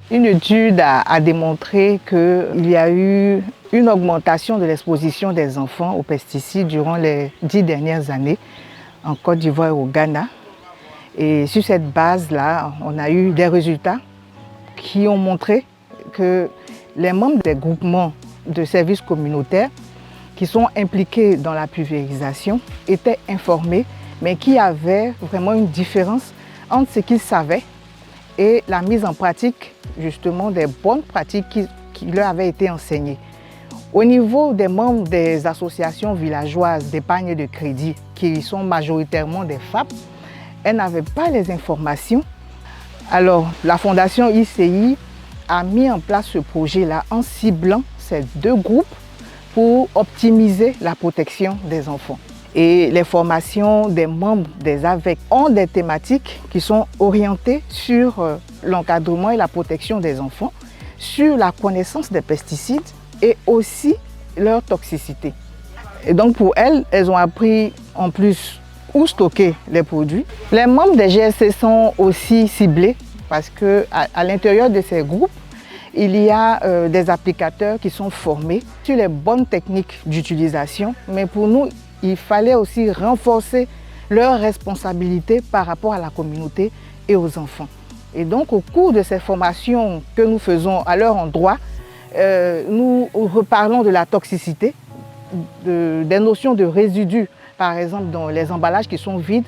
Une étude a démontré qu'il y a eu une augmentation de l'exposition des enfants aux pesticides durant les 10 dernières années en Côte d'Ivoire et au Ghana. Et sur cette base-là, on a eu des résultats qui ont montré que les membres des groupements de services communautaires qui sont impliqués dans la pulvérisation étaient informés, mais qu'il y avait vraiment une différence entre ce qu'ils savaient et la mise en pratique justement des bonnes pratiques qui leur avaient été enseignées. Au niveau des membres des associations villageoises d'épargne et de crédit, qui sont majoritairement des FAP, elles n'avaient pas les informations. Alors la Fondation ICI a mis en place ce projet-là en ciblant ces deux groupes pour optimiser la protection des enfants. Et les formations des membres des AVEC ont des thématiques qui sont orientées sur l'encadrement et la protection des enfants, sur la connaissance des pesticides et aussi leur toxicité. Et donc pour elles, elles ont appris en plus où stocker les produits. Les membres des GSC sont aussi ciblés parce qu'à l'intérieur de ces groupes, il y a des applicateurs qui sont formés sur les bonnes techniques d'utilisation, mais pour nous, il fallait aussi renforcer leurs responsabilités par rapport à la communauté et aux enfants. Et donc, au cours de ces formations que nous faisons à leur endroit, nous reparlons de la toxicité, des notions de résidus, par exemple dans les emballages qui sont vides,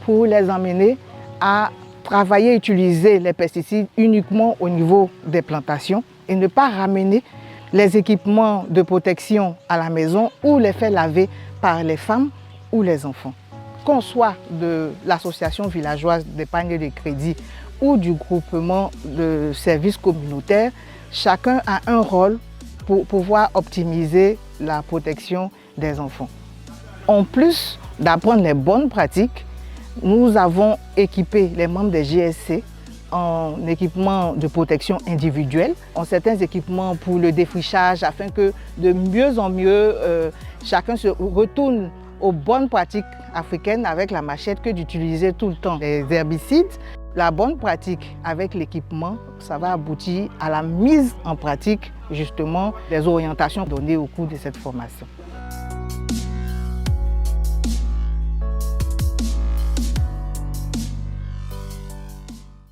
pour les emmener à travailler et utiliser les pesticides uniquement au niveau des plantations et ne pas ramener les équipements de protection à la maison ou les faire laver par les femmes ou les enfants. Qu'on soit de l'association villageoise d'épargne et de crédit ou du groupement de services communautaires, chacun a un rôle pour pouvoir optimiser la protection des enfants. En plus d'apprendre les bonnes pratiques, nous avons équipé les membres des GSC en équipement de protection individuelle, en certains équipements pour le défrichage afin que de mieux en mieux chacun se retourne aux bonnes pratiques africaines avec la machette que d'utiliser tout le temps les herbicides. La bonne pratique avec l'équipement, ça va aboutir à la mise en pratique justement des orientations données au cours de cette formation.